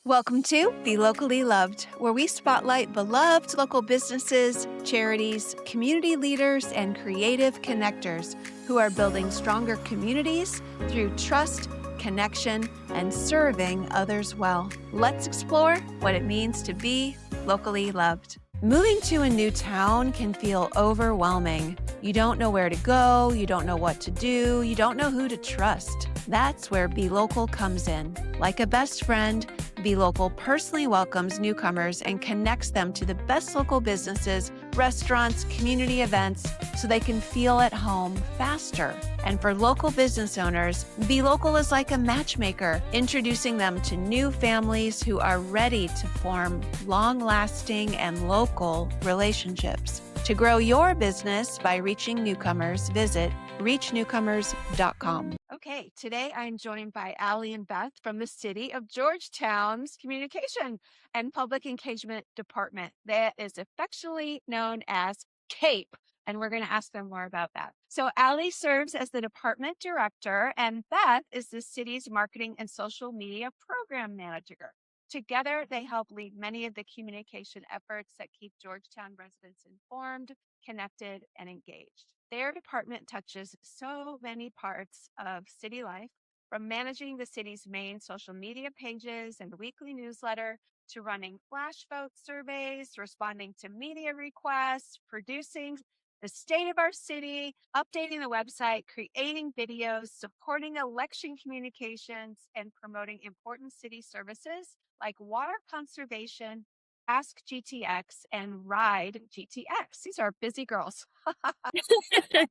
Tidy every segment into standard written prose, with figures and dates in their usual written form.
Welcome to Be Locally Loved, where we spotlight beloved local businesses, charities, community leaders, and creative connectors who are building stronger communities through trust, connection, and serving others well. Let's explore what it means to be locally loved. Moving to a new town can feel overwhelming. You don't know where to go, you don't know what to do, you don't know who to trust. That's where Be Local comes in. Like a best friend, Be Local personally welcomes newcomers and connects them to the best local businesses, restaurants, community events, so they can feel at home faster. And for local business owners, Be Local is like a matchmaker, introducing them to new families who are ready to form long-lasting and local relationships. To grow your business by reaching newcomers, visit reachnewcomers.com. Okay, today I'm joined by Ali and Beth from the city of Georgetown's Communication and Public Engagement Department that is affectionately known as CAPE. And we're going to ask them more about that. So Ali serves as the department director and Beth is the city's marketing and social media program manager. Together, they help lead many of the communication efforts that keep Georgetown residents informed, connected, and engaged. Their department touches so many parts of city life, from managing the city's main social media pages and weekly newsletter to running flash vote surveys, responding to media requests, producing the state of our city, updating the website, creating videos, supporting election communications, and promoting important city services like water conservation, Ask GTX, and Ride GTX. These are busy girls.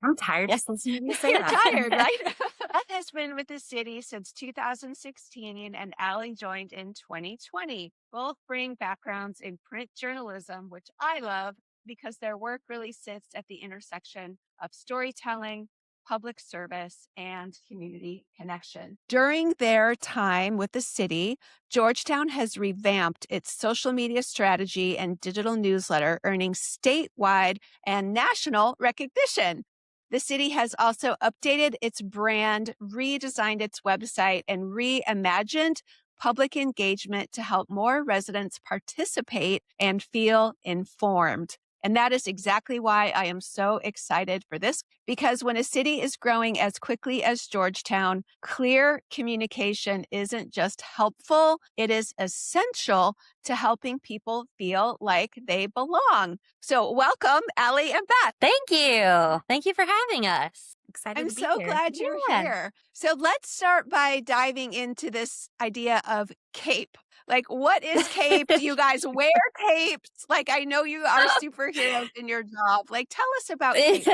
I'm tired just listening to you say You're that. tired, right? Beth has been with the city since 2016, and Allie joined in 2020. Both bring backgrounds in print journalism, which I love because their work really sits at the intersection of storytelling, public service, and community connection. During their time with the city, Georgetown has revamped its social media strategy and digital newsletter, earning statewide and national recognition. The city has also updated its brand, redesigned its website, and reimagined public engagement to help more residents participate and feel informed. And that is exactly why I am so excited for this, because when a city is growing as quickly as Georgetown, clear communication isn't just helpful, it is essential to helping people feel like they belong. So welcome, Ali and Beth. Thank you. Thank you for having us. Excited I'm to be so here. glad you're Yeah. here. So let's start by diving into this idea of cape. Like, what is cape? Do you guys wear capes? Like, I know you are superheroes in your job. Like, tell us about cape.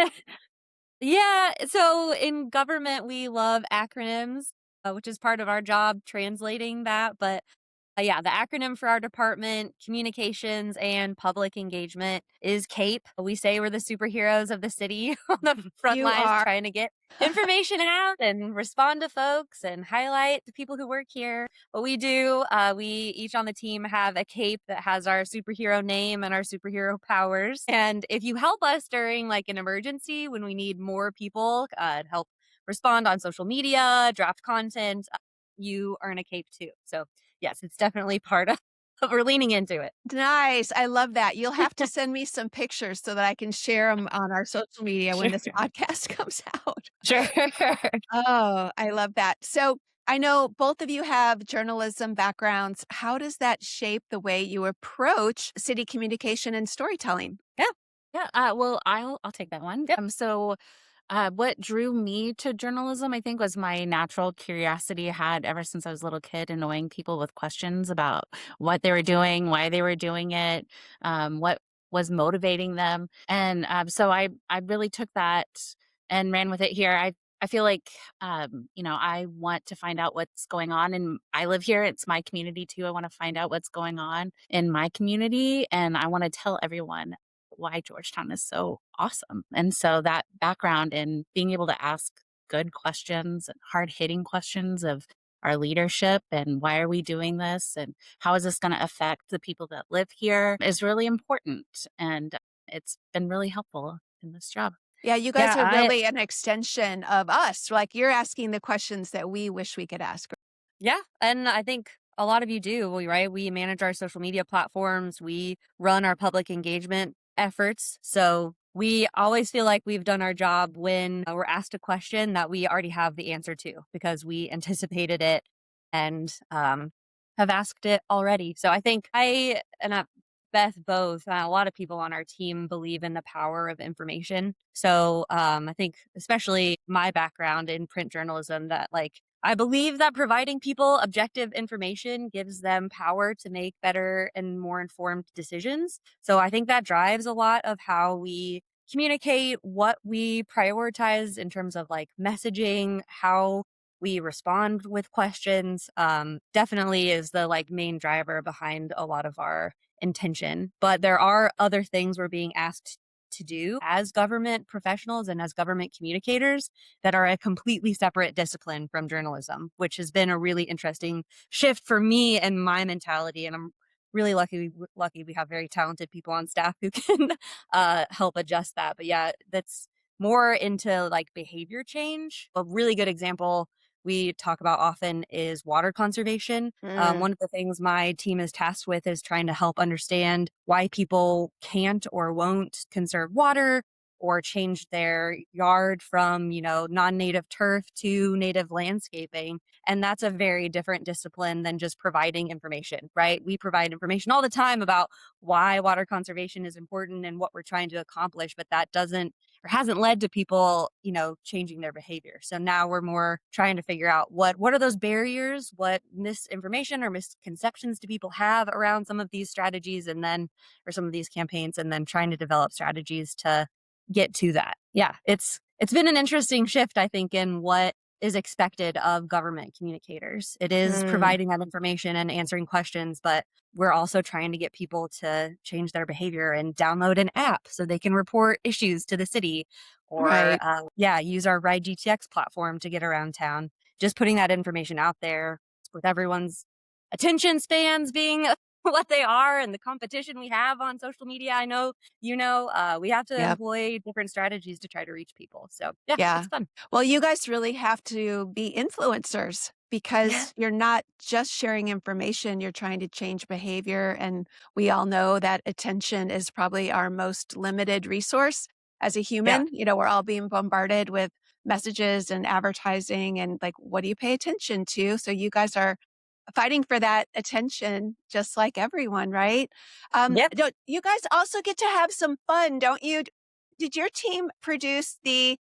Yeah. So in government, we love acronyms, which is part of our job translating that. But yeah, the acronym for our department, communications and public engagement, is CAPE. We say we're the superheroes of the city on the front You lines are. trying to get information out and respond to folks and highlight the people who work here. What we do, we each on the team have a cape that has our superhero name and our superhero powers. And if you help us during like an emergency when we need more people to help respond on social media, draft content, you earn a cape too. So yes, it's definitely part of we're leaning into it. Nice. I love that. You'll have to send me some pictures so that I can share them on our social media when Sure. this podcast comes out. Sure. Oh, I love that. So I know both of you have journalism backgrounds. How does that shape the way you approach city communication and storytelling? Yeah, well, I'll take that one. What drew me to journalism, I think, was my natural curiosity I had ever since I was a little kid, annoying people with questions about what they were doing, why they were doing it, what was motivating them, and so I really took that and ran with it here. I feel like I want to find out what's going on, and I live here. It's my community too. I want to find out what's going on in my community, and I want to tell everyone why Georgetown is so awesome. And so that background in being able to ask good questions and hard hitting questions of our leadership and why are we doing this and how is this going to affect the people that live here is really important. And it's been really helpful in this job. Yeah, you guys Yeah, are really an extension of us. Like, you're asking the questions that we wish we could ask. yeah. And I think a lot of you do, right? We manage our social media platforms, we run our public engagement efforts. So we always feel like we've done our job when we're asked a question that we already have the answer to because we anticipated it and have asked it already. So I think I and Beth both, a lot of people on our team believe in the power of information. So I think, especially my background in print journalism, that like I believe that providing people objective information gives them power to make better and more informed decisions. So I think that drives a lot of how we communicate, what we prioritize in terms of like messaging, how we respond with questions. Definitely is the like main driver behind a lot of our intention. But there are other things we're being asked to do as government professionals and as government communicators that are a completely separate discipline from journalism, which has been a really interesting shift for me and my mentality. And I'm really lucky we have very talented people on staff who can help adjust that. But yeah, that's more into like behavior change. A really good example we talk about often is water conservation. Mm, One of the things my team is tasked with is trying to help understand why people can't or won't conserve water or change their yard from, non-native turf to native landscaping. And that's a very different discipline than just providing information, right? We provide information all the time about why water conservation is important and what we're trying to accomplish, but that doesn't or hasn't led to people, changing their behavior. So now we're more trying to figure out what are those barriers, what misinformation or misconceptions do people have around some of these strategies or some of these campaigns, and then trying to develop strategies to get to that. Yeah, it's been an interesting shift, I think, in what is expected of government communicators. It is mm, providing that information and answering questions, but we're also trying to get people to change their behavior and download an app so they can report issues to the city or, right. use our Ride GTX platform to get around town. Just putting that information out there with everyone's attention spans being what they are and the competition we have on social media. I know, we have to Yep. employ different strategies to try to reach people. So yeah, Yeah. it's fun. Well, you guys really have to be influencers Yeah. because you're not just sharing information, you're trying to change behavior. And we all know that attention is probably our most limited resource as a Yeah. human. We're all being bombarded with messages and advertising, and like, what do you pay attention to? So you guys are fighting for that attention just like everyone, right? Yep. Don't you guys also get to have some fun, don't you? Did your team produce the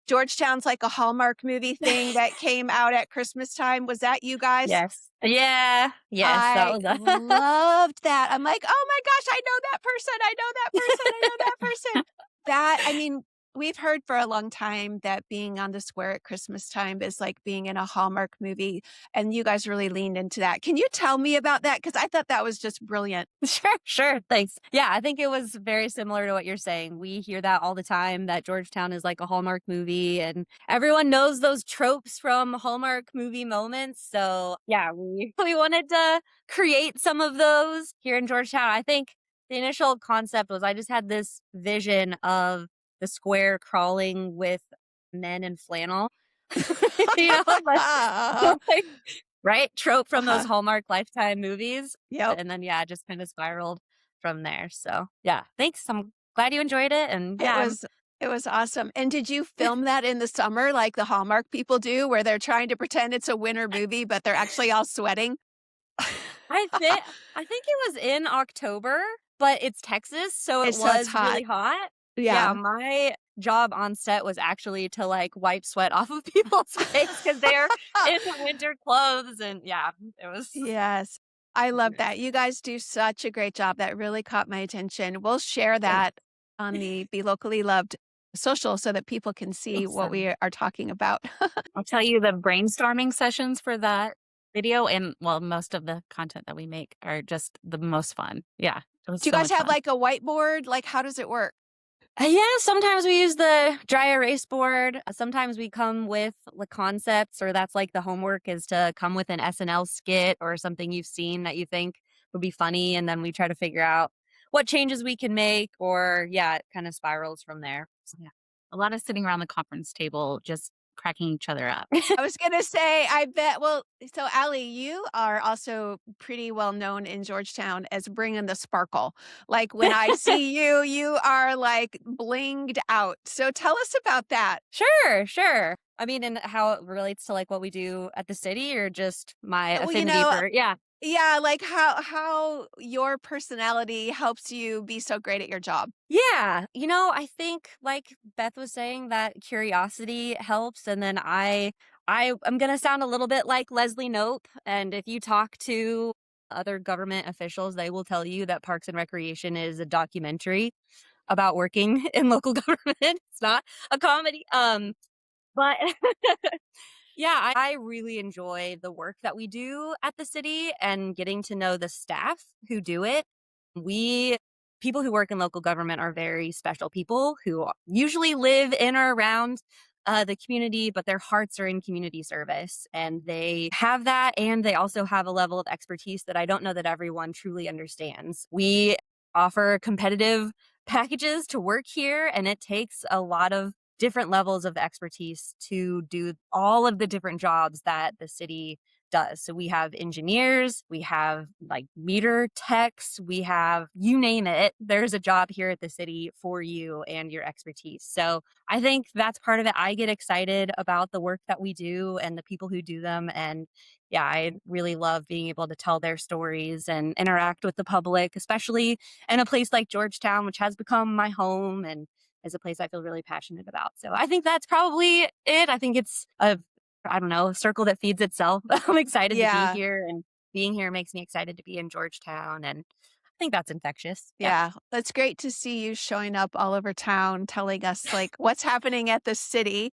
Georgetown's like a Hallmark movie thing that came out at Christmas time? Was that you guys? Yes. Yeah. Yes. That I was loved that. I'm like, "Oh my gosh, I know that person. I know that person. I know that person." I mean, we've heard for a long time that being on the square at Christmas time is like being in a Hallmark movie, and you guys really leaned into that. Can you tell me about that? Because I thought that was just brilliant. Sure. Thanks. Yeah, I think it was very similar to what you're saying. We hear that all the time that Georgetown is like a Hallmark movie, and everyone knows those tropes from Hallmark movie moments. So, yeah, we wanted to create some of those here in Georgetown. I think the initial concept was I just had this vision of the square crawling with men in flannel. Like, like right? Trope from those Uh-huh. Hallmark Lifetime movies. Yep. And then, yeah, just kind of spiraled from there. So, yeah, thanks. I'm glad you enjoyed it. And It yeah, was it was awesome. And did you film that in the summer like the Hallmark people do, where they're trying to pretend it's a winter movie, but they're actually all sweating? I think I think it was in October, but it's Texas, so it It's was hot. really hot. Yeah, Yeah. my job on set was actually to like wipe sweat off of people's face because they're in winter clothes, and yeah, it was. Yes. I love Great. that. You guys do such a great job. That really caught my attention. We'll share Thanks. that on the Be Locally Loved social so that people can see what Awesome. we are talking about. I'll tell you the brainstorming sessions for that video and well, most of the content that we make are just the most fun. Yeah, it was Do you so guys much have fun. like a whiteboard? Like, how does it work? Yeah, sometimes we use the dry erase board. Sometimes we come with the concepts, or that's like the homework is to come with an SNL skit or something you've seen that you think would be funny. And then we try to figure out what changes we can make, or yeah, it kind of spirals from there. So, Yeah. A lot of sitting around the conference table, just cracking each other up. I was gonna say, I bet. Well, so Ali, you are also pretty well known in Georgetown as bringing the sparkle. Like when I see you, you are like blinged out. So tell us about that. Sure, sure. I mean, and how it relates to like what we do at the city or just my Well, affinity for, yeah. yeah, like how your personality helps you be so great at your job. Yeah, I think like Beth was saying that curiosity helps, and then I'm going to sound a little bit like Leslie Knope, and if you talk to other government officials, they will tell you that Parks and Recreation is a documentary about working in local government. It's not a comedy. But yeah, I really enjoy the work that we do at the city and getting to know the staff who do it. We People who work in local government are very special people who usually live in or around the community, but their hearts are in community service. And they have that. And they also have a level of expertise that I don't know that everyone truly understands. We offer competitive packages to work here, and it takes a lot of different levels of expertise to do all of the different jobs that the city does. So we have engineers, we have like meter techs, we have you name it. There's a job here at the city for you and your expertise. So I think that's part of it. I get excited about the work that we do and the people who do them. And yeah, I really love being able to tell their stories and interact with the public, especially in a place like Georgetown, which has become my home and is a place I feel really passionate about. So I think that's probably it. I think it's I don't know, a circle that feeds itself. I'm excited to be Yeah. here, and being here makes me excited to be in Georgetown. And I think that's infectious. Yeah. Yeah, it's great to see you showing up all over town telling us like what's happening at the city.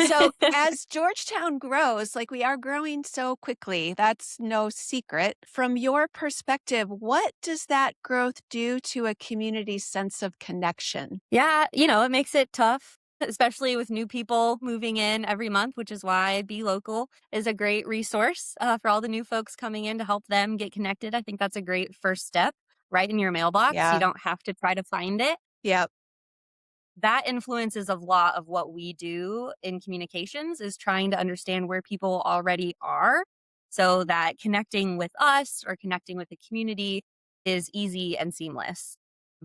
So, as Georgetown grows, like we are growing so quickly, that's no secret. From your perspective, what does that growth do to a community's sense of connection? Yeah, it makes it tough, especially with new people moving in every month, which is why Be Local is a great resource for all the new folks coming in to help them get connected. I think that's a great first step right in your mailbox. You Yeah. don't have to try to find it. Yep. That influences a lot of what we do in communications is trying to understand where people already are so that connecting with us or connecting with the community is easy and seamless.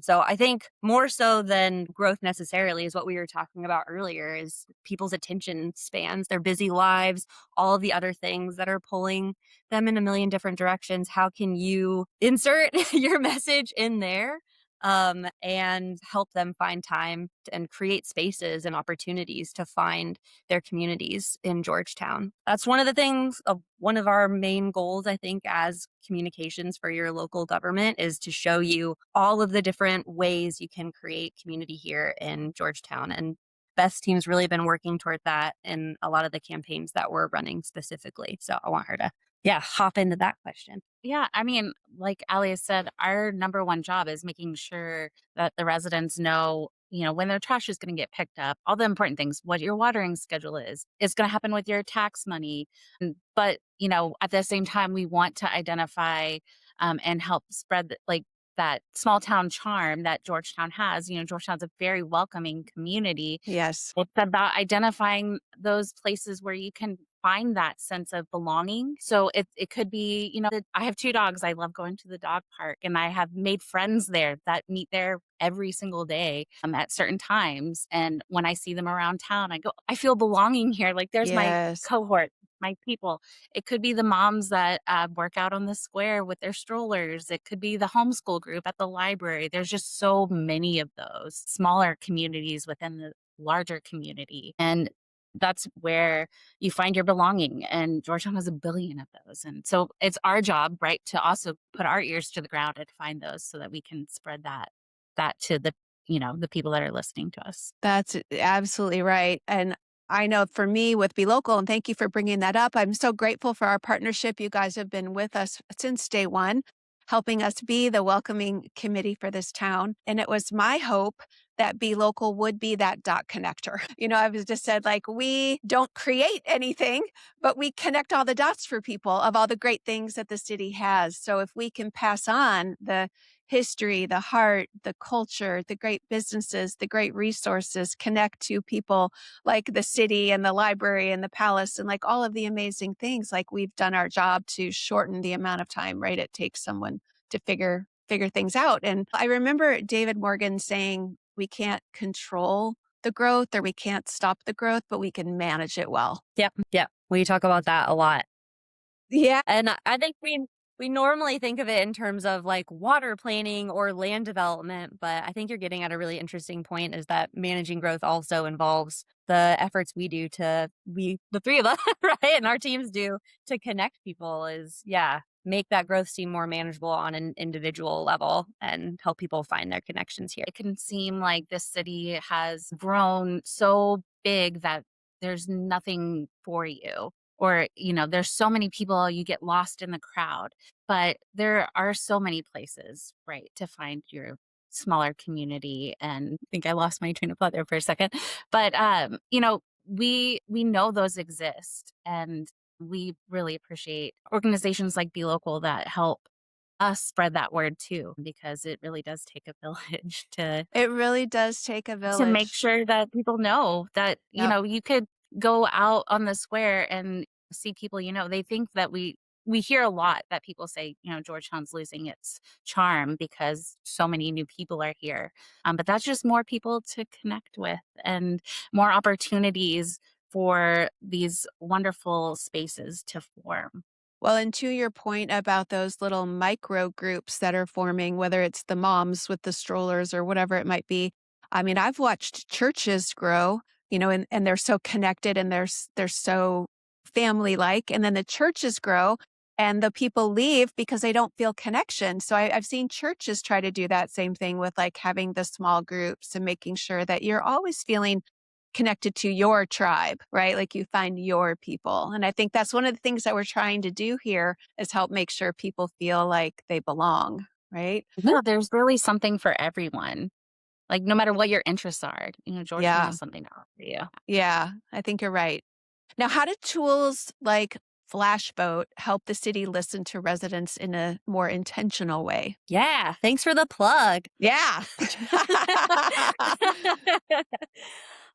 So I think more so than growth necessarily is what we were talking about earlier is people's attention spans, their busy lives, all of the other things that are pulling them in a million different directions. How can you insert your message in there and help them find time and create spaces and opportunities to find their communities in Georgetown? That's one of the things, one of our main goals, I think, as communications for your local government is to show you all of the different ways you can create community here in Georgetown. And Beth's team's really been working toward that in a lot of the campaigns that we're running specifically. So I want her to, yeah, hop into that question. Yeah, I mean, like Ali has said, our number one job is making sure that the residents know, when their trash is going to get picked up, all the important things, what your watering schedule is. It's going to happen with your tax money. But, at the same time, we want to identify and help spread like that small town charm that Georgetown has. Georgetown's a very welcoming community. Yes. It's about identifying those places where you can find that sense of belonging. So it could be, I have 2 dogs. I love going to the dog park, and I have made friends there that meet there every single day at certain times. And when I see them around town, I go, I feel belonging here. Like there's my Yes. cohort, my people. It could be the moms that work out on the square with their strollers. It could be the homeschool group at the library. There's just so many of those smaller communities within the larger community. And that's where you find your belonging. And Georgetown has a billion of those. And so it's our job, right, to also put our ears to the ground and find those so that we can spread that to the people that are listening to us. That's absolutely right. And I know for me with Be Local, and thank you for bringing that up. I'm so grateful for our partnership. You guys have been with us since day one, helping us be the welcoming committee for this town. And it was my hope that Be Local would be that dot connector. I was just said, like, we don't create anything, but we connect all the dots for people of all the great things that the city has. So if we can pass on the history, the heart, the culture, the great businesses, the great resources connect to people like the city and the library and the palace and like all of the amazing things. Like we've done our job to shorten the amount of time, right? It takes someone to figure things out. And I remember David Morgan saying we can't control the growth or we can't stop the growth, but we can manage it well. Yep. Yep. We talk about that a lot. Yeah. And I think we normally think of it in terms of like water planning or land development, but I think you're getting at a really interesting point is that managing growth also involves the efforts we do the three of us, right? And our teams do to connect people is, yeah, make that growth seem more manageable on an individual level and help people find their connections here. It can seem like this city has grown so big that there's nothing for you. Or, there's so many people, you get lost in the crowd. But there are so many places, right, to find your smaller community. And I think I lost my train of thought there for a second. But we know those exist, and we really appreciate organizations like Be Local that help us spread that word too, because it really does take a village to It really does take a make village. sure that people know that, Yep. you could go out on the square and see people, they think that we hear a lot that people say, Georgetown's losing its charm because so many new people are here. But that's just more people to connect with and more opportunities for these wonderful spaces to form. Well, and to your point about those little micro groups that are forming, whether it's the moms with the strollers or whatever it might be. I mean, I've watched churches grow, and they're so connected and they're so family like. And then the churches grow and the people leave because they don't feel connection. So I've seen churches try to do that same thing with like having the small groups and making sure that you're always feeling connected to your tribe, right? Like you find your people. And I think that's one of the things that we're trying to do here is help make sure people feel like they belong, right? Yeah, there's really something for everyone. Like no matter what your interests are, Georgetown Yeah. has something to offer you. Yeah. I think you're right. Now, how do tools like Flashboat help the city listen to residents in a more intentional way? Yeah. Thanks for the plug. Yeah.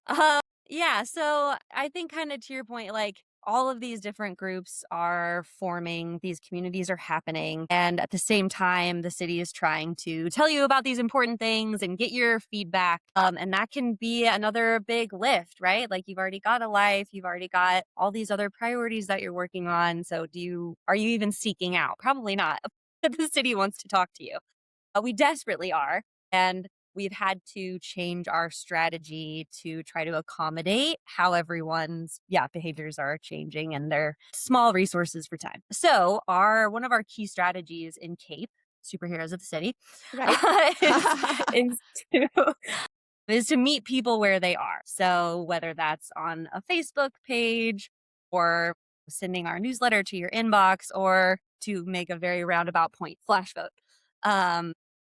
Um, yeah, so I think kind of to your point, like all of these different groups are forming, these communities are happening. And at the same time, the city is trying to tell you about these important things and get your feedback. And that can be another big lift, right? Like you've already got a life, you've already got all these other priorities that you're working on. So are you even seeking out? Probably not. The city wants to talk to you. We desperately are. And we've had to change our strategy to try to accommodate how everyone's behaviors are changing and their small resources for time. So one of our key strategies in CAPE, Superheroes of the City, Right. is, to is to meet people where they are. So whether that's on a Facebook page or sending our newsletter to your inbox or to make a very roundabout point, flash vote.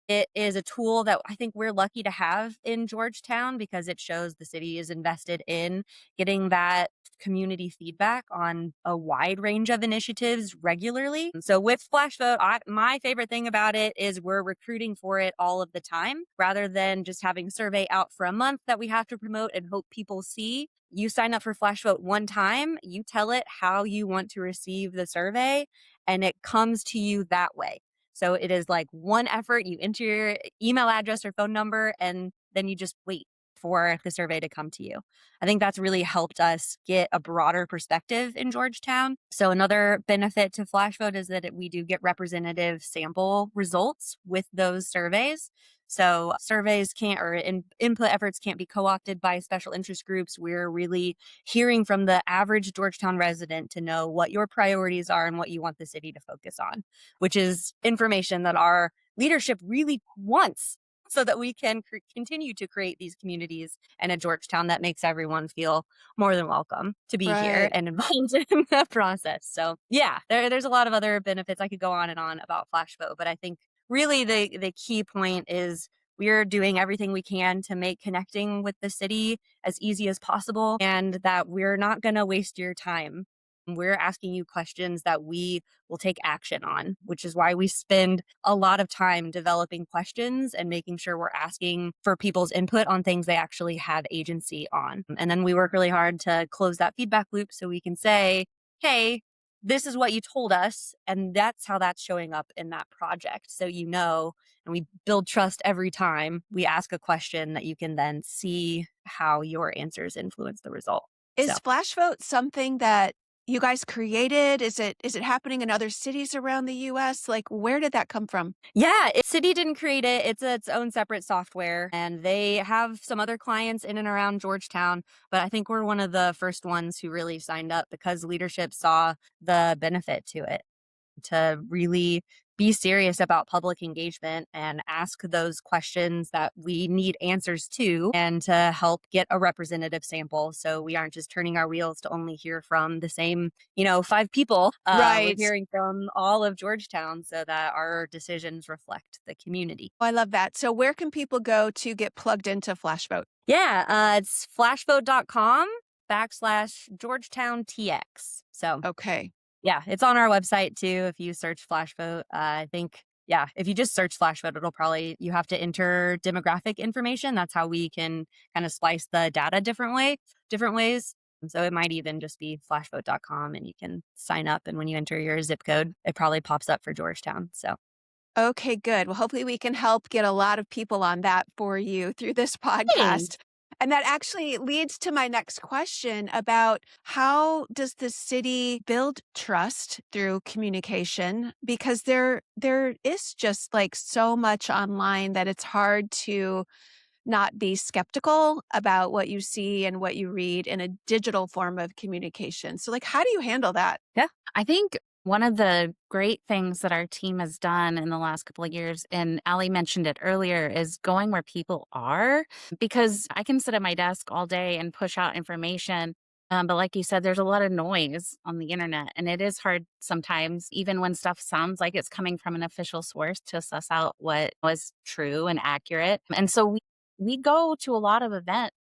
It is a tool that I think we're lucky to have in Georgetown because it shows the city is invested in getting that community feedback on a wide range of initiatives regularly. And so with Flash Vote, my favorite thing about it is we're recruiting for it all of the time rather than just having survey out for a month that we have to promote and hope people see. You sign up for Flash Vote one time, you tell it how you want to receive the survey, and it comes to you that way. So it is like one effort. You enter your email address or phone number, and then you just wait for the survey to come to you. I think that's really helped us get a broader perspective in Georgetown. So another benefit to Flash Vote is that we do get representative sample results with those surveys. So surveys input efforts can't be co-opted by special interest groups. We're really hearing from the average Georgetown resident to know what your priorities are and what you want the city to focus on, which is information that our leadership really wants so that we can continue to create these communities and a Georgetown that makes everyone feel more than welcome to be here Right. and involved in the process. So yeah, there's a lot of other benefits. I could go on and on about Flash Vote, but I think really the key point is we're doing everything we can to make connecting with the city as easy as possible and that we're not going to waste your time We're asking you questions that we will take action on, which is why we spend a lot of time developing questions and making sure we're asking for people's input on things they actually have agency on. And then we work really hard to close that feedback loop so we can say, hey, this is what you told us. And that's how that's showing up in that project. So, and we build trust every time we ask a question that you can then see how your answers influence the result. So. Is Flash Vote something that you guys created? Is it happening in other cities around the US? Like, where did that come from? Yeah, City didn't create it. It's its own separate software, and they have some other clients in and around Georgetown. But I think we're one of the first ones who really signed up because leadership saw the benefit to it, to really be serious about public engagement and ask those questions that we need answers to, and to help get a representative sample. So we aren't just turning our wheels to only hear from the same, 5 people. We're Right. hearing from all of Georgetown so that our decisions reflect the community. I love that. So where can people go to get plugged into Flash Vote? Yeah, it's flashvote.com/Georgetown TX. So Okay. yeah, it's on our website too. If you search Flash Vote, I think, yeah, if you just search Flash Vote, you have to enter demographic information. That's how we can kind of splice the data different ways. And so it might even just be flashvote.com and you can sign up. And when you enter your zip code, it probably pops up for Georgetown. So Okay, good. Well, hopefully we can help get a lot of people on that for you through this hey, podcast. And that actually leads to my next question about how does the city build trust through communication? Because there is just like so much online that it's hard to not be skeptical about what you see and what you read in a digital form of communication. So like how do you handle that? yeah, I think one of the great things that our team has done in the last couple of years, and Ali mentioned it earlier, is going where people are. Because I can sit at my desk all day and push out information. But like you said, there's a lot of noise on the internet, and it is hard sometimes, even when stuff sounds like it's coming from an official source, to suss out what was true and accurate. And so we go to a lot of events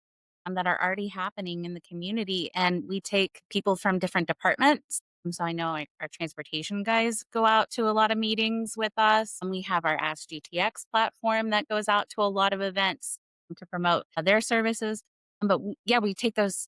that are already happening in the community. And we take people from different departments. So I know our transportation guys go out to a lot of meetings with us. And we have our Ask GTX platform that goes out to a lot of events to promote their services. But we take those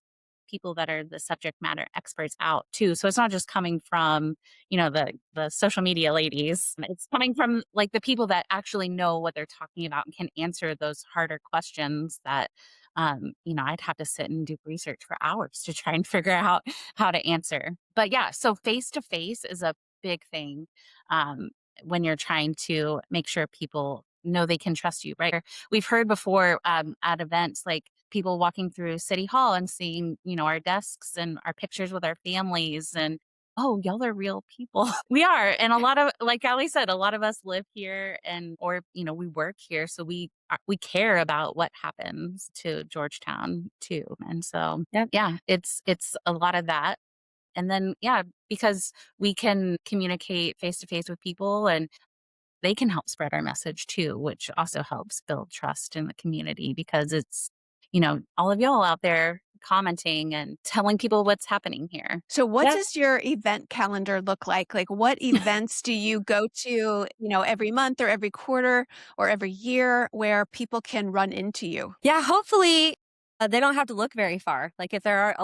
people that are the subject matter experts out too. So it's not just coming from, the social media ladies. It's coming from like the people that actually know what they're talking about and can answer those harder questions that I'd have to sit and do research for hours to try and figure out how to answer. But yeah, so face to face is a big thing um, when you're trying to make sure people know they can trust you, right? We've heard before at events like people walking through City Hall and seeing, our desks and our pictures with our families and oh, y'all are real people. We are. And a lot of, like Ali said, a lot of us live here or, we work here. So we care about what happens to Georgetown too. And so, yeah, it's a lot of that. And then, yeah, because we can communicate face to face with people and they can help spread our message too, which also helps build trust in the community because it's, all of y'all out there commenting and telling people what's happening here. So what yeah, does your event calendar look like? Like what events do you go to, every month or every quarter or every year where people can run into you? yeah. Hopefully, they don't have to look very far. Like if there are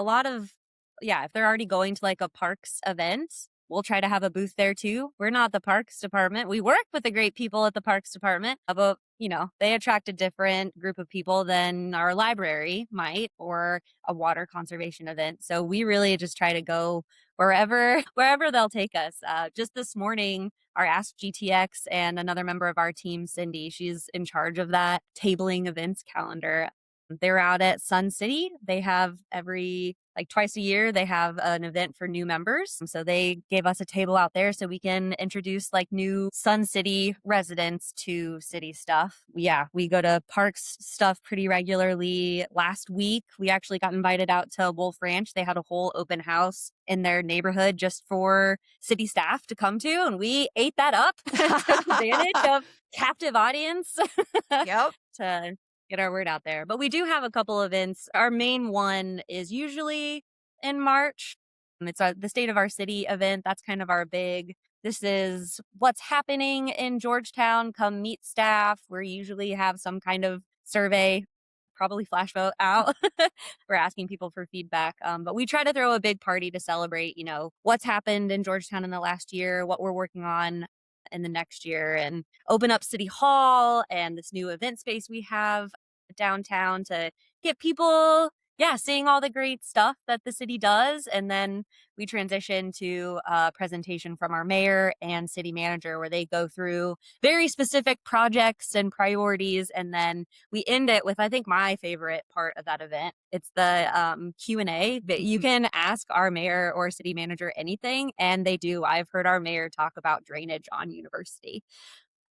if they're already going to like a parks event, we'll try to have a booth there too. We're not the parks department. We work with the great people at the parks department, but they attract a different group of people than our library might or a water conservation event. So we really just try to go wherever they'll take us. Just this morning, our Ask GTX and another member of our team, Cindy, she's in charge of that tabling events calendar. They're out at Sun City. They have twice a year, they have an event for new members. So they gave us a table out there so we can introduce like new Sun City residents to city stuff. Yeah, we go to parks stuff pretty regularly. Last week, we actually got invited out to Wolf Ranch. They had a whole open house in their neighborhood just for city staff to come to. And we ate that up, took advantage of captive audience Yep. to get our word out there. But we do have a couple events. Our main one is usually in March. It's the state of our city event. That's kind of our big. This is what's happening in Georgetown. Come meet staff. We usually have some kind of survey, probably flash vote out. We're asking people for feedback. But we try to throw a big party to celebrate, what's happened in Georgetown in the last year, what we're working on in the next year, and open up City Hall and this new event space we have downtown to get people, seeing all the great stuff that the city does. And then we transition to a presentation from our mayor and city manager where they go through very specific projects and priorities. And then we end it with, I think, my favorite part of that event. It's the Q&A that you can ask our mayor or city manager anything, and they do. I've heard our mayor talk about drainage on University.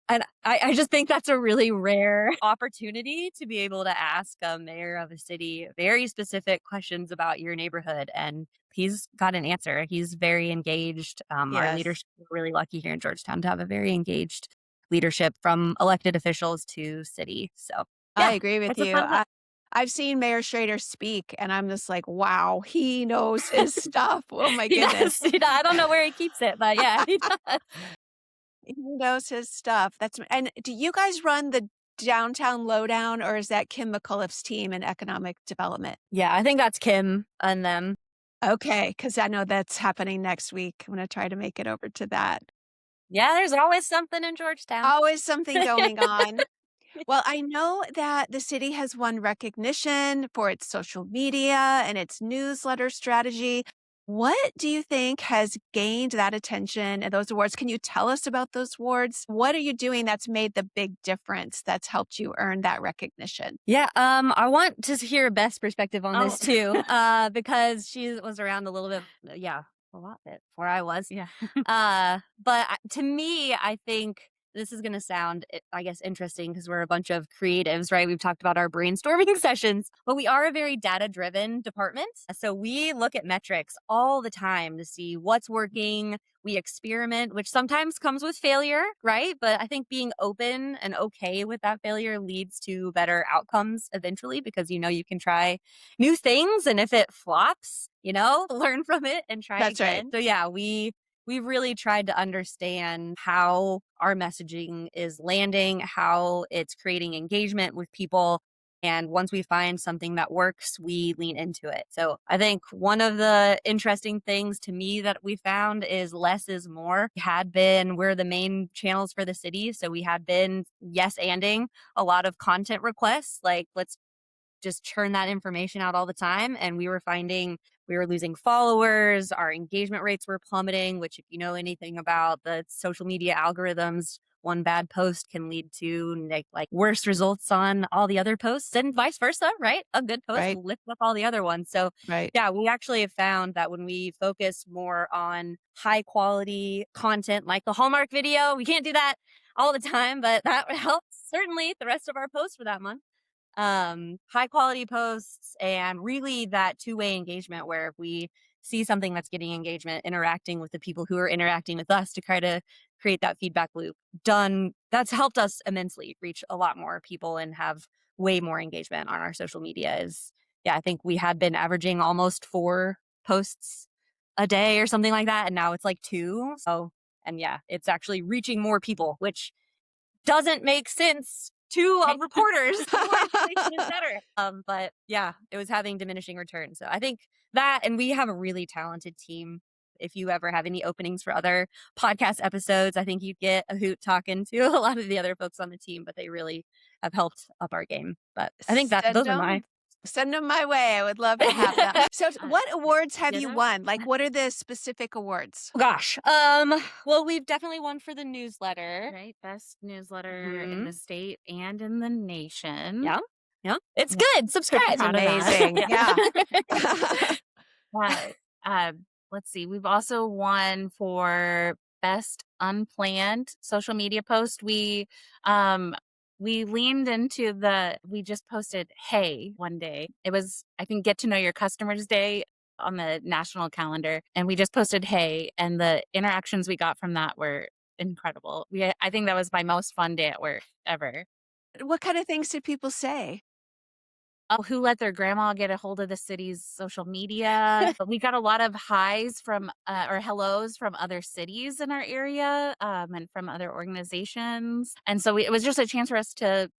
And I just think that's a really rare opportunity to be able to ask a mayor of a city very specific questions about your neighborhood. And he's got an answer. He's very engaged. Our Yes. leadership, we're really lucky here in Georgetown to have a very engaged leadership from elected officials to city. So, I yeah, agree with it's a you. fun time. I've seen Mayor Schrader speak, and I'm just like, wow, he knows his stuff. Oh my He goodness. does. I don't know where he keeps it, but yeah, he does. He knows his stuff. And do you guys run the downtown lowdown, or is that Kim McCullough's team in economic development? Yeah, I think that's Kim and them. Okay, because I know that's happening next week. I'm going to try to make it over to that. Yeah, there's always something in Georgetown. Always something going on. Well, I know that the city has won recognition for its social media and its newsletter strategy. What do you think has gained that attention and those awards? Can you tell us about those awards? What are you doing that's made the big difference that's helped you earn that recognition? Yeah, I want to hear Beth's perspective on this Oh. too, because she was around a little bit, a lot bit before I was. Yeah. But to me, I think this is going to sound, I guess, interesting because we're a bunch of creatives, right? We've talked about our brainstorming sessions, but we are a very data-driven department. So we look at metrics all the time to see what's working. We experiment, which sometimes comes with failure, right? But I think being open and okay with that failure leads to better outcomes eventually because you can try new things. And if it flops, learn from it and try That's right. again. So yeah, we've really tried to understand how our messaging is landing, how it's creating engagement with people. And once we find something that works, we lean into it. So I think one of the interesting things to me that we found is less is more. We're the main channels for the city. So we had been yes-anding a lot of content requests. Like, let's just churn that information out all the time. And we were finding we were losing followers, our engagement rates were plummeting, which if you know anything about the social media algorithms, one bad post can lead to like worse results on all the other posts and vice versa, right? A good post Right. will lift up all the other ones. So Right. yeah, we actually have found that when we focus more on high quality content like the Hallmark video, we can't do that all the time, but that helps certainly the rest of our posts for that month. High quality posts and really that two-way engagement where if we see something that's getting engagement, interacting with the people who are interacting with us to try to create that feedback loop that's helped us immensely reach a lot more people and have way more engagement on our social media I think we had been averaging almost 4 posts a day or something like that. And now it's like 2. So, and it's actually reaching more people, which doesn't make sense to reporters. More information is better. But it was having diminishing returns. So I think that, and we have a really talented team. If you ever have any openings for other podcast episodes, I think you'd get a hoot talking to a lot of the other folks on the team, but they really have helped up our game. But I think that those are my. Send them my way. I would love to have them. So what awards have you ditto. won? Like, what are the specific awards? Gosh. Well, we've definitely won for the newsletter. Right. Best newsletter in the state and in the nation. Yeah. Yeah. It's good. Subscribe. It's amazing. Yeah. Let's see. We've also won for best unplanned social media post. We leaned into we just posted, hey, one day. It was, I think, Get to Know Your Customers Day on the national calendar. And we just posted, hey, and the interactions we got from that were incredible. I think that was my most fun day at work ever. What kind of things did people say? who let their grandma get a hold of the city's social media. But we got a lot of highs from or hellos from other cities in our area, and from other organizations. And so it was just a chance for us to,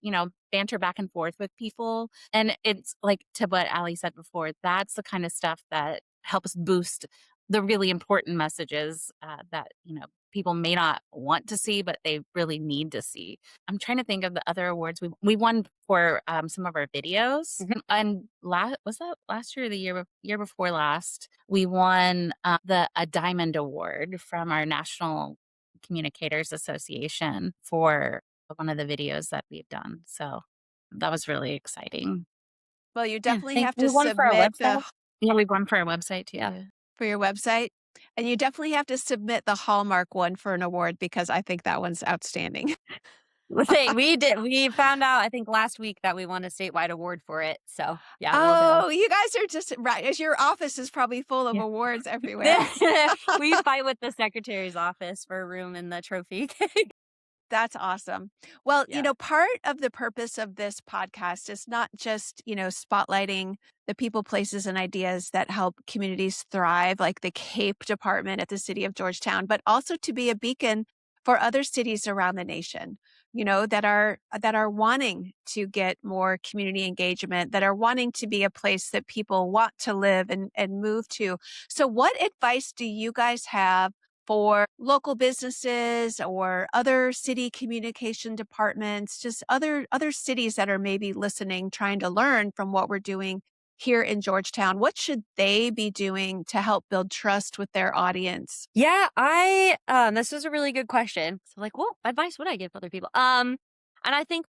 banter back and forth with people. And it's like to what Ali said before, that's the kind of stuff that helps boost the really important messages that, people may not want to see, but they really need to see. I'm trying to think of the other awards we won for some of our videos. And was that last year or the year before last? We won a Diamond Award from our National Communicators Association for one of the videos that we've done. So that was really exciting. Well, you Yeah, definitely thank have we to won for our submit website. Yeah, we won for our website too. Yeah. for your website, and you definitely have to submit the Hallmark one for an award because I think that one's outstanding. We found out, I think, last week that we won a statewide award for it. So yeah, we'll go. Oh, you guys are just right. As your office is probably full of Yeah. awards everywhere. We fight with the secretary's office for a room in the trophy. That's awesome. Well, Yeah. part of the purpose of this podcast is not just, spotlighting the people, places, and ideas that help communities thrive, like the CAPE department at the city of Georgetown, but also to be a beacon for other cities around the nation, that are wanting to get more community engagement, that are wanting to be a place that people want to live and move to. So what advice do you guys have for local businesses or other city communication departments, just other cities that are maybe listening, trying to learn from what we're doing here in Georgetown? What should they be doing to help build trust with their audience? Yeah, this is a really good question. So like, what advice would I give other people? And I think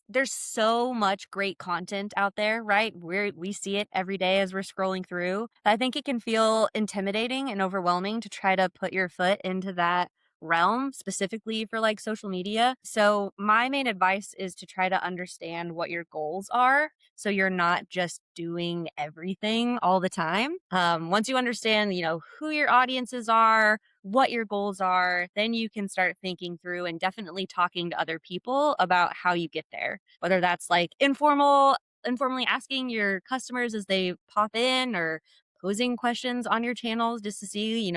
there's so much great content out there, right? We see it every day as we're scrolling through. I think it can feel intimidating and overwhelming to try to put your foot into that realm specifically for like social media. So my main advice is to try to understand what your goals are, so you're not just doing everything all the time. Once you understand, who your audiences are, what your goals are, then you can start thinking through and definitely talking to other people about how you get there. Whether that's like informally asking your customers as they pop in, or posing questions on your channels just to see,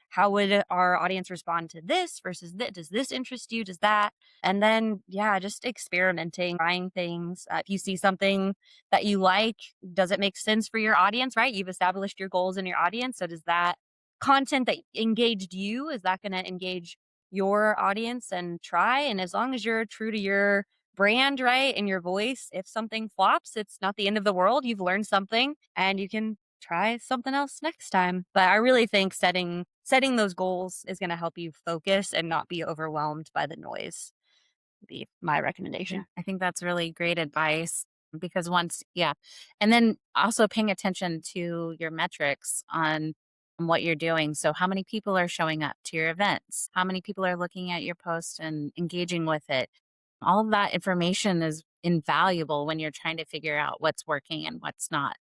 how would our audience respond to this versus that? Does this interest you? Does that? And then, yeah, just experimenting, trying things. If you see something that you like, does it make sense for your audience, right? You've established your goals in your audience. So does that content that engaged you, is that going to engage your audience? And try. And as long as you're true to your brand, right, and your voice, if something flops, it's not the end of the world. You've learned something and you can try something else next time. But I really think setting those goals is going to help you focus and not be overwhelmed by the noise. Would be my recommendation. Yeah, I think that's really great advice because yeah. And then also paying attention to your metrics on what you're doing. So, how many people are showing up to your events? How many people are looking at your post and engaging with it? All of that information is invaluable when you're trying to figure out what's working and what's not.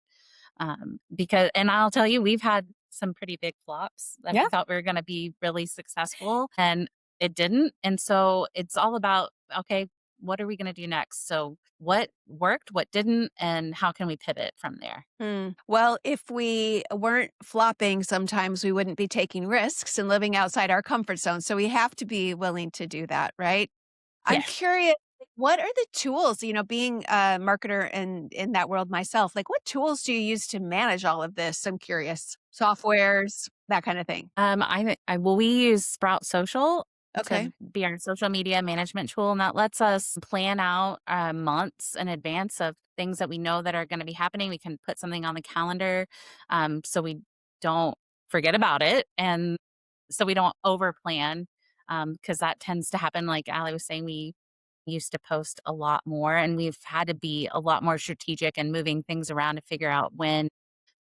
And I'll tell you, we've had some pretty big flops that Yeah. we thought we were going to be really successful and it didn't. And so it's all about, okay, what are we going to do next? So what worked, what didn't, and how can we pivot from there? Well, if we weren't flopping, sometimes we wouldn't be taking risks and living outside our comfort zone. So we have to be willing to do that, right? I'm Yes. curious, like, what are the tools, being a marketer and in that world myself, like what tools do you use to manage all of this? I'm curious. Softwares, that kind of thing. We use Sprout Social Okay. to be our social media management tool, and that lets us plan out months in advance of things that we know that are going to be happening. We can put something on the calendar, so we don't forget about it, and so we don't over plan, because that tends to happen. Like Ali was saying, we used to post a lot more, and we've had to be a lot more strategic and moving things around to figure out when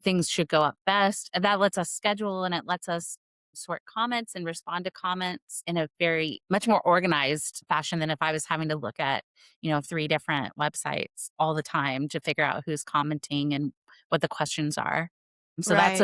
things should go up best. And that lets us schedule and it lets us sort comments and respond to comments in a very much more organized fashion than if I was having to look at, 3 different websites all the time to figure out who's commenting and what the questions are. So Right.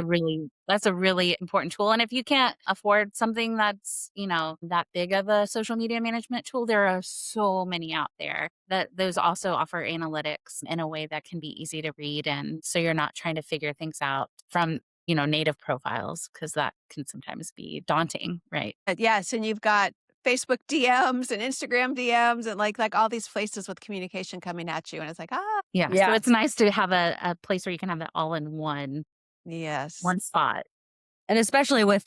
that's a really important tool. And if you can't afford something that's, that big of a social media management tool, there are so many out there that those also offer analytics in a way that can be easy to read. And so you're not trying to figure things out from, native profiles, because that can sometimes be daunting, right? Yes, and you've got Facebook DMs and Instagram DMs and like all these places with communication coming at you, and it's like, ah, Yeah. So Yeah. it's nice to have a place where you can have it all in yes. one spot. And especially with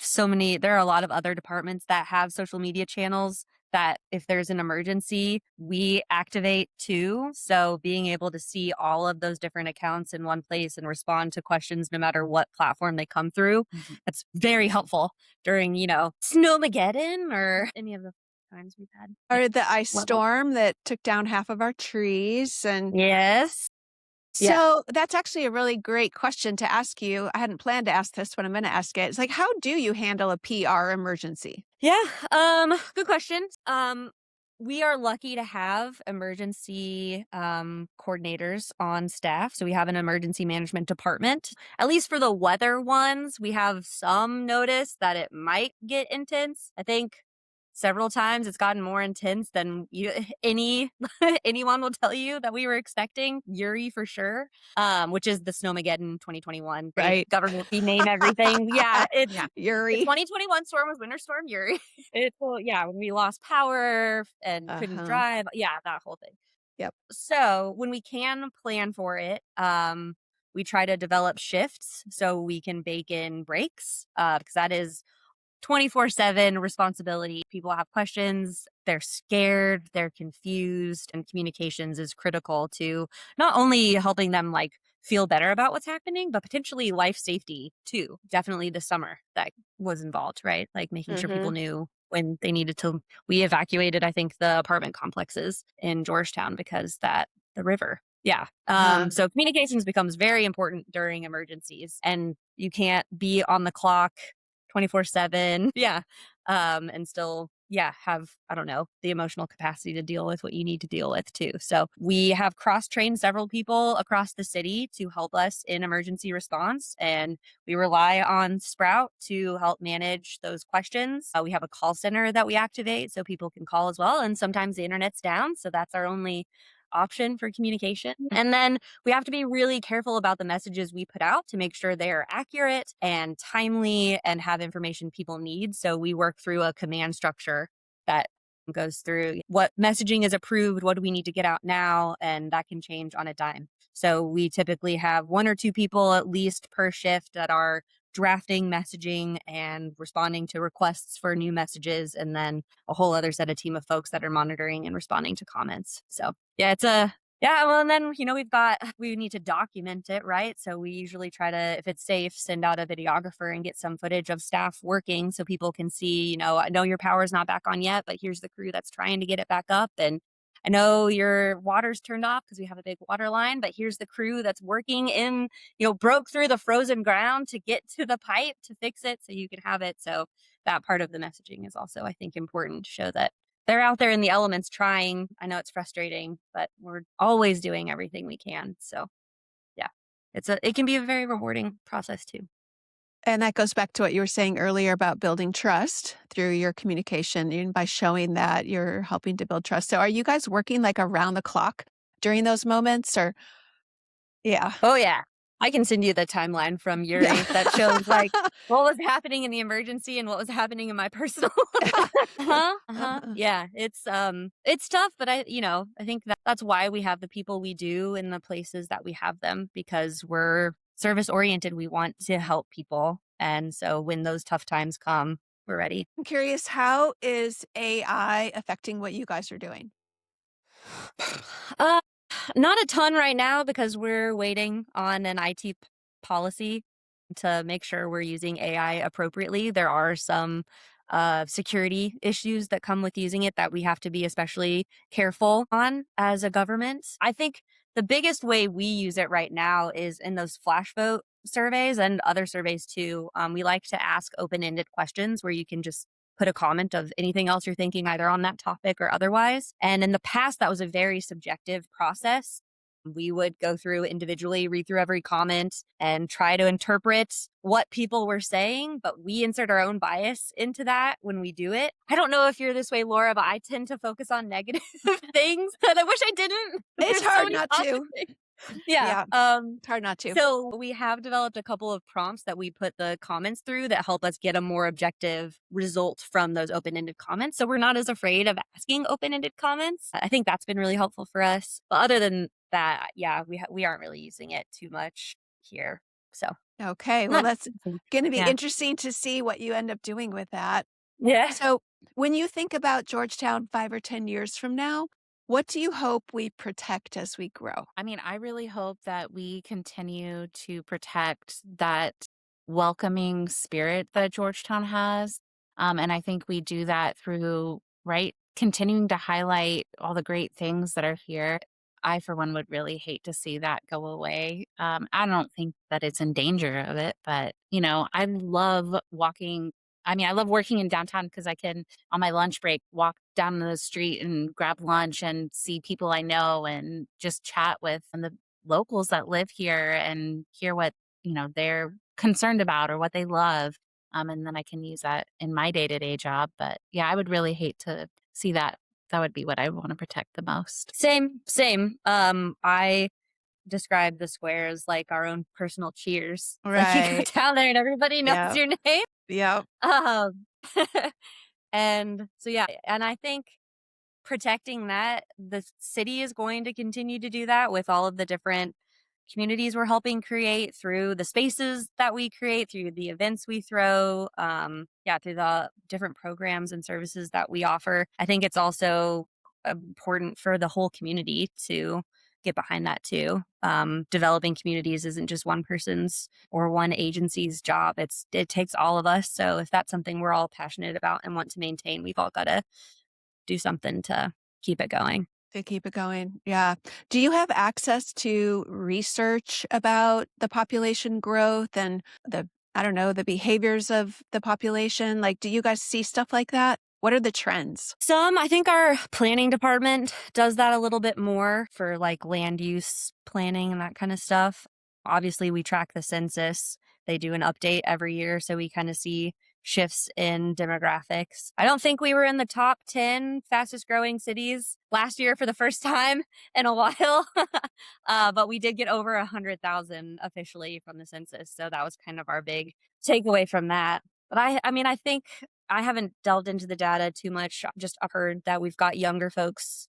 there are a lot of other departments that have social media channels that if there's an emergency, we activate too. So being able to see all of those different accounts in one place and respond to questions no matter what platform they come through, Mhm. that's very helpful during, Snowmageddon or any of the times we've had. Yeah. Or the ice Well, storm that took down half of our trees. And yes. Yeah. so that's actually a really great question to ask you. I hadn't planned to ask this, but I'm going to ask it. It's like, how do you handle a PR emergency? Yeah. Good question. We are lucky to have emergency coordinators on staff. So we have an emergency management department. At least for the weather ones, we have some notice that it might get intense. I think several times it's gotten more intense than any anyone will tell you that we were expecting. Uri for sure, which is the Snowmageddon 2021. They Right. government name everything. Yeah, Yeah. the Yuri. 2021 storm was Winter Storm Uri. Yeah, when we lost power and couldn't Uh-huh. drive. Yeah, that whole thing. Yep. So when we can plan for it, we try to develop shifts so we can bake in breaks because that is 24/7 responsibility. People have questions, they're scared, they're confused, and communications is critical to not only helping them like feel better about what's happening, but potentially life safety too. Definitely this summer that was involved, right? Like making sure people Mm-hmm. knew when they needed to. We evacuated, I think, the apartment complexes in Georgetown because the river. Yeah. Uh-huh. So communications becomes very important during emergencies, and you can't be on the clock 24/7. Yeah. And still, yeah, have, I don't know, the emotional capacity to deal with what you need to deal with too. So we have cross-trained several people across the city to help us in emergency response. And we rely on Sprout to help manage those questions. We have a call center that we activate so people can call as well. And sometimes the internet's down. So that's our only option for communication. And then we have to be really careful about the messages we put out to make sure they are accurate and timely and have information people need. So we work through a command structure that goes through what messaging is approved, what do we need to get out now, and that can change on a dime. So we typically have one or two people at least per shift that are drafting messaging and responding to requests for new messages, and then a whole other set of team of folks that are monitoring and responding to comments. So yeah, well, and then, we need to document it, right? So we usually try to, if it's safe, send out a videographer and get some footage of staff working so people can see, I know your power's not back on yet, but here's the crew that's trying to get it back up. And I know your water's turned off because we have a big water line, but here's the crew that's working broke through the frozen ground to get to the pipe to fix it so you can have it. So that part of the messaging is also, I think, important to show that they're out there in the elements trying. I know it's frustrating, but we're always doing everything we can. So yeah, it can be a very rewarding process too. And that goes back to what you were saying earlier about building trust through your communication. And by showing that, you're helping to build trust. So are you guys working like around the clock during those moments or yeah. Oh yeah. I can send you the timeline from Yeah. Yuri that shows like what was happening in the emergency and what was happening in my personal. Uh-huh. Uh-huh. Uh-huh. Yeah, it's tough, but I think that's why we have the people we do in the places that we have them, because we're service oriented. We want to help people. And so when those tough times come, we're ready. I'm curious, how is AI affecting what you guys are doing? Uh, Not a ton right now because we're waiting on an IT policy to make sure we're using AI appropriately. There are some security issues that come with using it that we have to be especially careful on as a government. I think the biggest way we use it right now is in those flash vote surveys and other surveys too. We like to ask open-ended questions where you can just put a comment of anything else you're thinking either on that topic or otherwise. And in the past, that was a very subjective process. We would go through individually, read through every comment, and try to interpret what people were saying, but we insert our own bias into that when we do it. I don't know if you're this way, Laura, but I tend to focus on negative things, and I wish I didn't. It's There's so hard many not positive to. things. Yeah. Yeah, it's hard not to. So we have developed a couple of prompts that we put the comments through that help us get a more objective result from those open-ended comments. So we're not as afraid of asking open-ended comments. I think that's been really helpful for us. But other than that, yeah, we aren't really using it too much here. So Okay, well, not that's going to be Yeah. interesting to see what you end up doing with that. yeah. So, when you think about Georgetown 5 or 10 years from now, what do you hope we protect as we grow? I mean, I really hope that we continue to protect that welcoming spirit that Georgetown has. And I think we do that through, right, continuing to highlight all the great things that are here. I, for one, would really hate to see that go away. I don't think that it's in danger of it, but, I love walking. I mean, I love working in downtown because I can, on my lunch break, walk down the street and grab lunch and see people I know and just chat with the locals that live here and hear what, they're concerned about or what they love. And then I can use that in my day-to-day job. But yeah, I would really hate to see that. That would be what I want to protect the most. Same. I describe the square as like our own personal cheers. Like you go Right. down there and everybody knows Yeah. your name. Yep. Um, and so, yeah, and I think protecting that, the city is going to continue to do that with all of the different communities we're helping create through the spaces that we create, through the events we throw, through the different programs and services that we offer. I think it's also important for the whole community to get behind that too. Developing communities isn't just one person's or one agency's job. It takes all of us. So if that's something we're all passionate about and want to maintain, we've all got to do something to keep it going. To keep it going. Yeah. Do you have access to research about the population growth and I don't know, the behaviors of the population? Like, do you guys see stuff like that? What are the trends? I think our planning department does that a little bit more for like land use planning and that kind of stuff. Obviously, we track the census. They do an update every year, so we kind of see shifts in demographics. I don't think we were in the top 10 fastest growing cities last year for the first time in a while, but we did get over 100,000 officially from the census. So that was kind of our big takeaway from that. But I think I haven't delved into the data too much. I've heard that we've got younger folks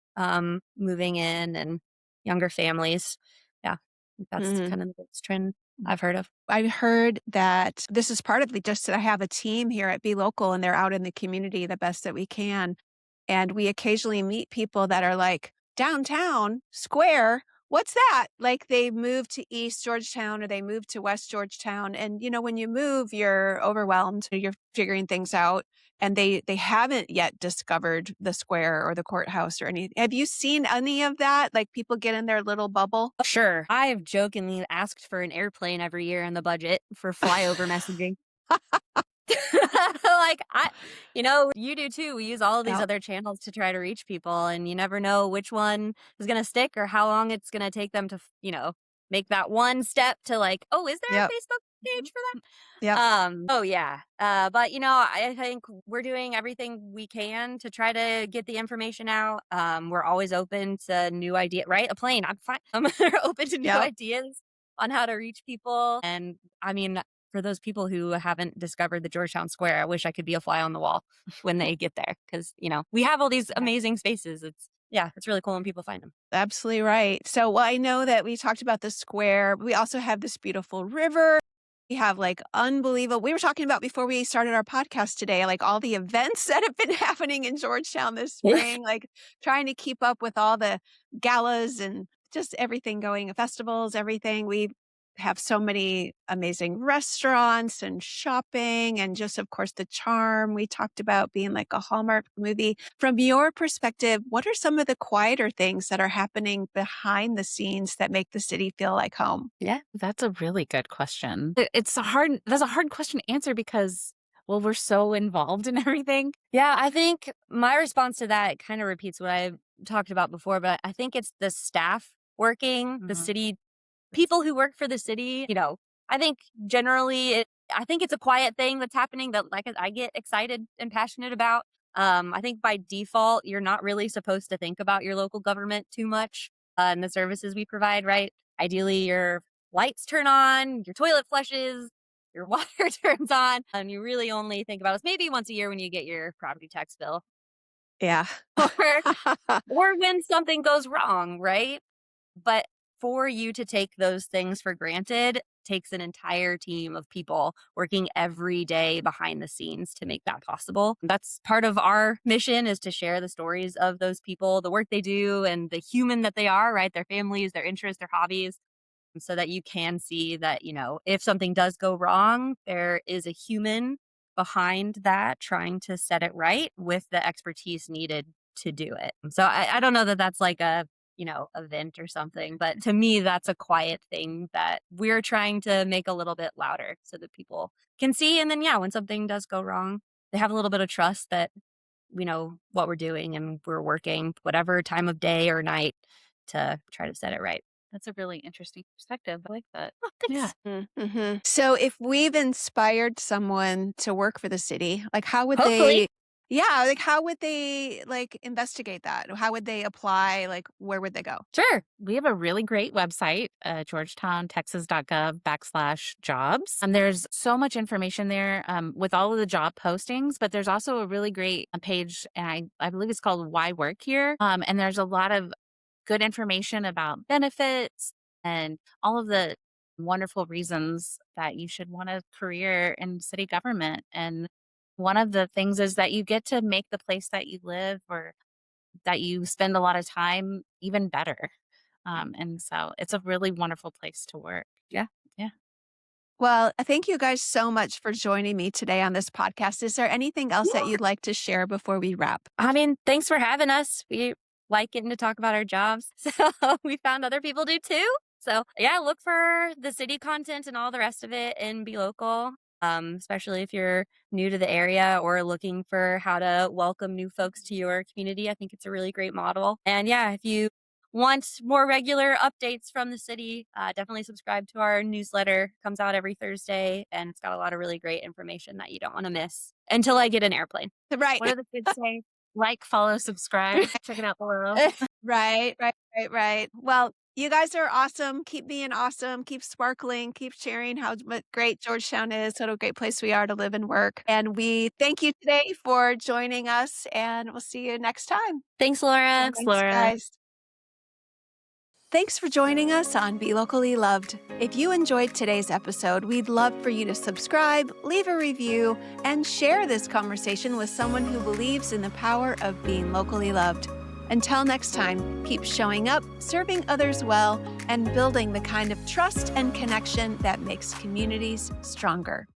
moving in and younger families. Yeah, I think that's Mhm. kind of the biggest trend I've heard of. I've heard that this is part of just that I have a team here at Be Local and they're out in the community the best that we can. And we occasionally meet people that are like, downtown square, what's that? Like they moved to East Georgetown or they moved to West Georgetown. And when you move, you're overwhelmed, you're figuring things out. And they haven't yet discovered the square or the courthouse or anything. Have you seen any of that? Like people get in their little bubble? Sure. I've jokingly asked for an airplane every year in the budget for flyover messaging. Like you do too. We use all of these Yep. other channels to try to reach people, and you never know which one is going to stick or how long it's going to take them to, make that one step to like, oh, is there a Yep. Facebook page for that? Yep. Oh yeah. But I think we're doing everything we can to try to get the information out. We're always open to new ideas, right? A plane, I'm fine. We're open to new Yep. ideas on how to reach people. And I mean, for those people who haven't discovered the Georgetown Square, I wish I could be a fly on the wall when they get there. Cause we have all these amazing spaces. It's really cool when people find them. Absolutely right. So, well, I know that we talked about the square. But we also have this beautiful river. We have like unbelievable. We were talking about before we started our podcast today, like all the events that have been happening in Georgetown this spring, like trying to keep up with all the galas and just everything going, festivals, everything. We have so many amazing restaurants and shopping and just, of course, the charm we talked about being like a Hallmark movie. From your perspective, what are some of the quieter things that are happening behind the scenes that make the city feel like home? Yeah. That's a really good question. That's a hard question to answer because, well, we're so involved in everything. Yeah, I think my response to that kind of repeats what I talked about before, but I think it's the staff working, the Mhm. city people who work for the city, I think generally I think it's a quiet thing that's happening that like I get excited and passionate about. I think by default, you're not really supposed to think about your local government too much and the services we provide, right? Ideally, your lights turn on, your toilet flushes, your water turns on, and you really only think about us maybe once a year when you get your property tax bill Yeah. or or when something goes wrong, right? But for you to take those things for granted takes an entire team of people working every day behind the scenes to make that possible. That's part of our mission is to share the stories of those people, the work they do and the human that they are, right? Their families, their interests, their hobbies, so that you can see that, if something does go wrong, there is a human behind that trying to set it right with the expertise needed to do it. So I don't know that that's like a, event or something, but to me, that's a quiet thing that we're trying to make a little bit louder so that people can see. And then, yeah, when something does go wrong, they have a little bit of trust that we know what we're doing and we're working whatever time of day or night to try to set it right. That's a really interesting perspective. I like that. Oh, Yeah. thanks. Mhm. So if we've inspired someone to work for the city, like how would Hopefully. they yeah, like how would they like investigate that? How would they apply? Like where would they go? Sure. We have a really great website, georgetowntexas.gov/jobs. And there's so much information there with all of the job postings, but there's also a really great page, and I believe it's called Why Work Here. And there's a lot of good information about benefits and all of the wonderful reasons that you should want a career in city government. And one of the things is that you get to make the place that you live or that you spend a lot of time even better. And so it's a really wonderful place to work. Yeah. Yeah. Well, thank you guys so much for joining me today on this podcast. Is there anything else that Yeah. you'd like to share before we wrap? I mean, thanks for having us. We like getting to talk about our jobs. So we found other people do too. So yeah, look for the city content and all the rest of it and be local. Especially if you're new to the area or looking for how to welcome new folks to your community. I think it's a really great model. And yeah, if you want more regular updates from the city, definitely subscribe to our newsletter. Comes out every Thursday, and it's got a lot of really great information that you don't want to miss until I get an airplane. Right. What do the kids say? Like, follow, subscribe. Check it out below. Right. Well, you guys are awesome. Keep being awesome. Keep sparkling. Keep sharing how great Georgetown is. What a great place we are to live and work. And we thank you today for joining us, and we'll see you next time. Thanks, Laura. Thanks, Laura. Guys. Thanks for joining us on Be Locally Loved. If you enjoyed today's episode, we'd love for you to subscribe, leave a review, and share this conversation with someone who believes in the power of being locally loved. Until next time, keep showing up, serving others well, and building the kind of trust and connection that makes communities stronger.